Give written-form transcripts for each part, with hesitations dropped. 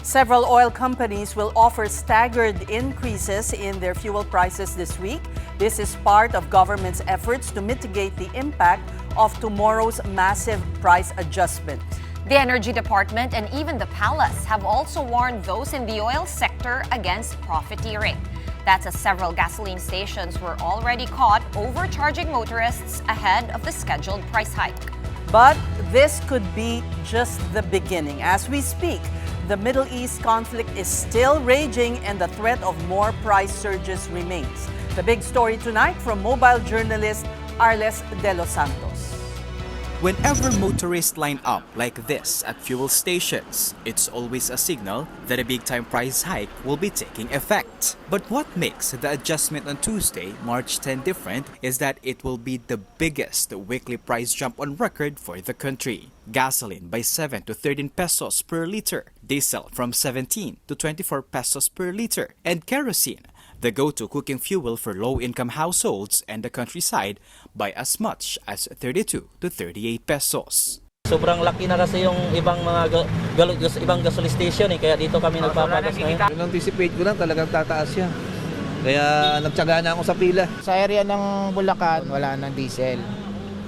Several oil companies will offer staggered increases in their fuel prices this week. This is part of government's efforts to mitigate the impact of tomorrow's massive price adjustment. The Energy Department and even the Palace have also warned those in the oil sector against profiteering. That's as several gasoline stations were already caught overcharging motorists ahead of the scheduled price hike. But this could be just the beginning. As we speak, the Middle East conflict is still raging and the threat of more price surges remains. The big story tonight from mobile journalist Arles Delos Santos. Whenever motorists line up like this at fuel stations, it's always a signal that a big-time price hike will be taking effect. But what makes the adjustment on Tuesday, March 10 different is that it will be the biggest weekly price jump on record for the country. Gasoline by 7 to 13 pesos per liter, diesel from 17 to 24 pesos per liter, and kerosene, the go-to cooking fuel for low-income households and the countryside, by as much as 32 to 38 pesos. Sobrang laki na kasi yung ibang mga ibang gasoline station kaya dito kami nagpapagas ngayon. Yung anticipate ko lang talagang tataas yan. Kaya nagtyaga na ako sa pila. Sa area ng Bulacan, wala nang diesel.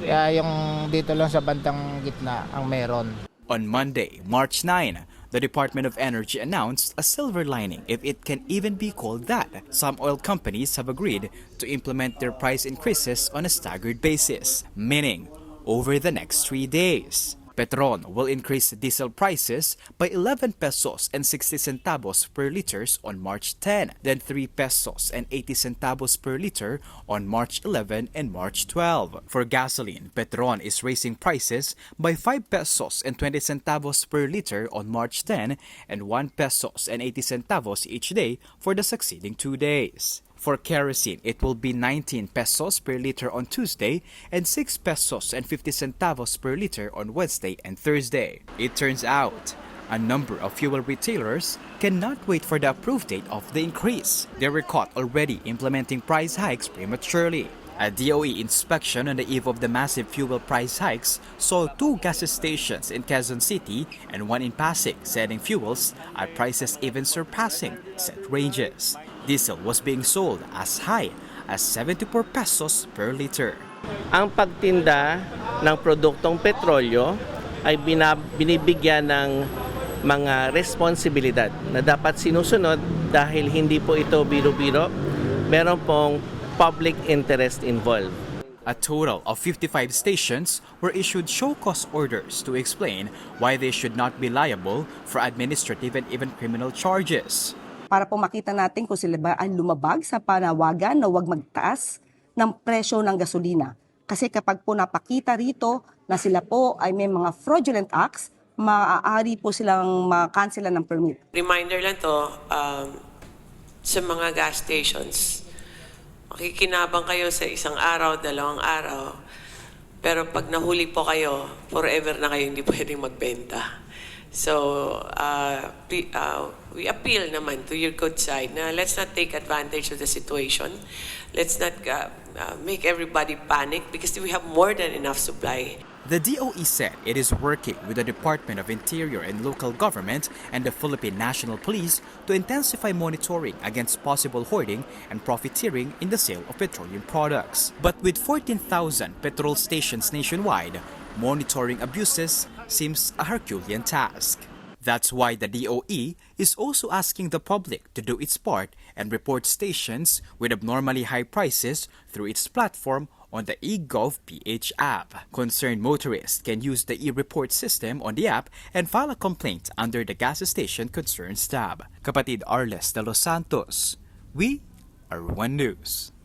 Kaya yung dito lang sa bandang gitna ang meron. On Monday, March 9, the Department of Energy announced a silver lining, if it can even be called that. Some oil companies have agreed to implement their price increases on a staggered basis, meaning over the next 3 days. Petron will increase diesel prices by 11 pesos and 60 centavos per liter on March 10, then 3 pesos and 80 centavos per liter on March 11 and March 12. For gasoline, Petron is raising prices by 5 pesos and 20 centavos per liter on March 10 and 1 pesos and 80 centavos each day for the succeeding 2 days. For kerosene, it will be 19 pesos per liter on Tuesday and 6 pesos and 50 centavos per liter on Wednesday and Thursday. It turns out, a number of fuel retailers cannot wait for the approved date of the increase. They were caught already implementing price hikes prematurely. A DOE inspection on the eve of the massive fuel price hikes saw 2 gas stations in Quezon City and 1 in Pasig selling fuels at prices even surpassing set ranges. Diesel was being sold as high as 74 pesos per liter. Ang pagtinda ng produktong petrolyo ay binibigyan ng mga responsibilidad na dapat sinusunod dahil hindi po ito biro-biro. Meron pong public interest involved. A total of 55 stations were issued show-cause orders to explain why they should not be liable for administrative and even criminal charges. Para po makita natin kung sila ba ay lumabag sa panawagan na huwag magtaas ng presyo ng gasolina. Kasi kapag po napakita rito na sila po ay may mga fraudulent acts, maaari po silang makansela ng permit. Reminder lang to sa mga gas stations. Makikinabang kayo sa isang araw, 2 araw, pero pag nahuli po kayo, forever na kayo hindi pwedeng magbenta. So, we appeal naman to your good side na let's not take advantage of the situation. Let's not make everybody panic because we have more than enough supply. The DOE said it is working with the Department of Interior and local government and the Philippine National Police to intensify monitoring against possible hoarding and profiteering in the sale of petroleum products. But with 14,000 petrol stations nationwide, monitoring abuses seems a Herculean task. That's why the DOE is also asking the public to do its part and report stations with abnormally high prices through its platform on the eGov.ph app. Concerned motorists can use the e-report system on the app and file a complaint under the Gas Station Concerns tab. Kapatid Arles Delos Santos, we are One News.